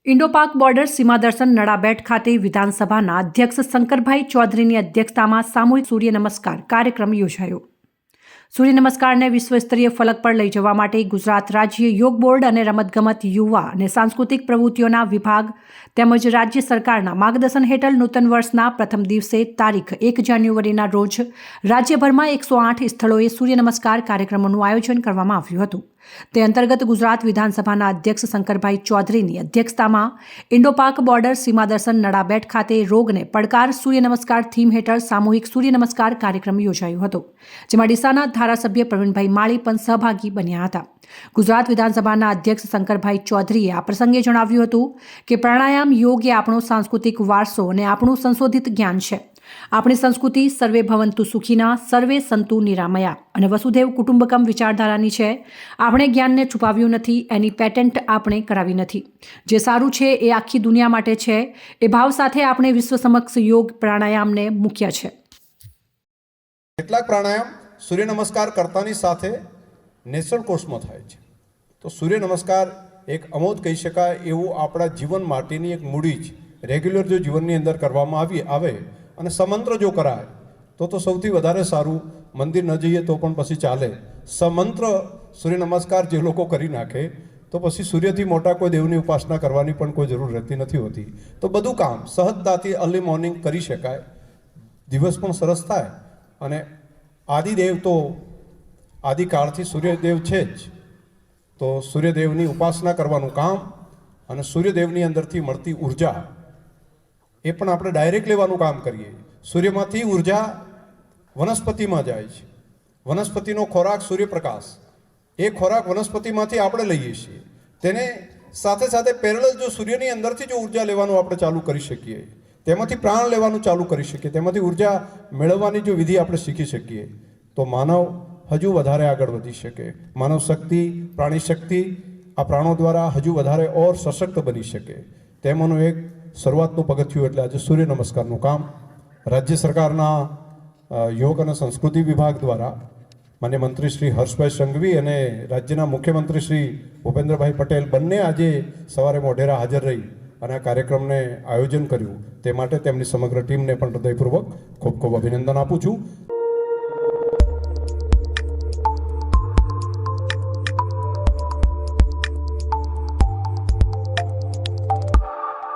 ઇન્ડો-પાક border સીમા દર્શન નડાબેટ ખાતે વિધાનસભાના અધ્યક્ષ શંકરભાઈ ચૌધરીની અધ્યક્ષતામાં સામૂહિક સૂર્ય નમસ્કાર કાર્યક્રમ યોજાયો। સૂર્ય નમસ્કારને વિશ્વસ્તરીય ફલક પર લઈ જવા માટે ગુજરાત રાજ્ય યોગ બોર્ડ અને રમતગમત યુવા અને સાંસ્કૃતિક પ્રવૃત્તિઓના વિભાગ તેમજ રાજ્ય સરકારના માર્ગદર્શન હેઠળ નૂતન વર્ષના પ્રથમ દિવસે તારીખ 1 જાન્યુઆરીના રોજ રાજ્યભરમાં 108 સ્થળોએ સૂર્ય નમસ્કાર કાર્યક્રમોનું આયોજન કરવામાં આવ્યું હતું। તે અંતર્ગત ગુજરાત વિધાનસભાના અધ્યક્ષ શંકરભાઈ ચૌધરીની અધ્યક્ષતામાં ઇન્ડો-પાક બોર્ડર સીમા દર્શન નડાબેટ ખાતે રોગને પડકાર સૂર્ય નમસ્કાર થીમ હેઠળ સામૂહિક સૂર્ય નમસ્કાર કાર્યક્રમ યોજાયો હતો, જેમાં ડીસાના ધારાસભ્ય પ્રવીણભાઈ માળી પણ સહભાગી બન્યા હતા। ગુજરાત વિધાનસભાના અધ્યક્ષ શંકરભાઈ ચૌધરીએ આ પ્રસંગે જણાવ્યું હતું કે પ્રાણાયામ યોગ એ આપણો સાંસ્કૃતિક વારસો અને આપણું સંશોધિત જ્ઞાન છે। આપણી સંસ્કૃતિ સર્વે ભવંતુ સુખીના, સર્વે સંતુ નિરામયા અને વસુધૈવ કુટુંબકમ વિચારધારાની છે। આપણે જ્ઞાનને છુપાવ્યું નથી, એની પેટન્ટ આપણે કરાવી નથી। જે સારું છે એ આખી દુનિયા માટે છે, એ ભાવ સાથે આપણે વિશ્વ સમક્ષ યોગ પ્રાણાયામને મૂક્યા છે। કેટલાક પ્રાણાયામ સૂર્ય નમસ્કાર કરતાની સાથે નેચરલ કોર્સમાં થાય છે, તો સૂર્ય નમસ્કાર એક અમોદ કહી શકાય એવું આપણા જીવન માટેની એક મૂડી છે। રેગ્યુલર જો જીવનની અંદર કરવામાં આવે અને સમંત્ર જો કરાય તો સૌથી વધારે સારું। મંદિર ન જઈએ તો પણ પછી ચાલે। સમંત્ર સૂર્ય નમસ્કાર જે લોકો કરી નાખે તો પછી સૂર્યથી મોટા કોઈ દેવની ઉપાસના કરવાની પણ કોઈ જરૂર રહેતી નથી હોતી। તો બધું કામ સહજતાથી અર્લી મોર્નિંગ કરી શકાય, દિવસ પણ સરસ થાય। અને આદિદેવ તો આદિકાળથી સૂર્યદેવ છે જ, તો સૂર્યદેવની ઉપાસના કરવાનું કામ અને સૂર્યદેવની અંદરથી મળતી ઉર્જા એ પણ આપણે ડાયરેક્ટ લેવાનું કામ કરીએ। સૂર્યમાંથી ઉર્જા વનસ્પતિમાં જાય છે, વનસ્પતિનો ખોરાક સૂર્યપ્રકાશ, એ ખોરાક વનસ્પતિમાંથી આપણે લઈએ છીએ। તેને સાથે સાથે પેરેલલ જો સૂર્યની અંદરથી જો ઉર્જા લેવાનું આપણે ચાલુ કરી શકીએ, તેમાંથી પ્રાણ લેવાનું ચાલુ કરી શકીએ, તેમાંથી ઉર્જા મેળવવાની જો વિધિ આપણે શીખી શકીએ તો માનવ હજુ વધારે આગળ વધી શકે। માનવ શક્તિ, પ્રાણી શક્તિ આ પ્રાણો દ્વારા હજુ વધારે ઓર સશક્ત બની શકે। તેમાંનું એક શરૂઆતનું પગથિયું એટલે આજે સૂર્ય નમસ્કારનું કામ રાજ્ય સરકારના યોગ અને સંસ્કૃતિ વિભાગ દ્વારા માન્ય મંત્રી શ્રી હર્ષભાઈ સંઘવી અને રાજ્યના મુખ્યમંત્રી શ્રી ભૂપેન્દ્રભાઈ પટેલ બંને આજે સવારે મોઢેરા હાજર રહી અને આ કાર્યક્રમને આયોજન કર્યું। તે માટે તેમની સમગ્ર ટીમને પણ હૃદયપૂર્વક ખૂબ ખૂબ અભિનંદન આપું છું।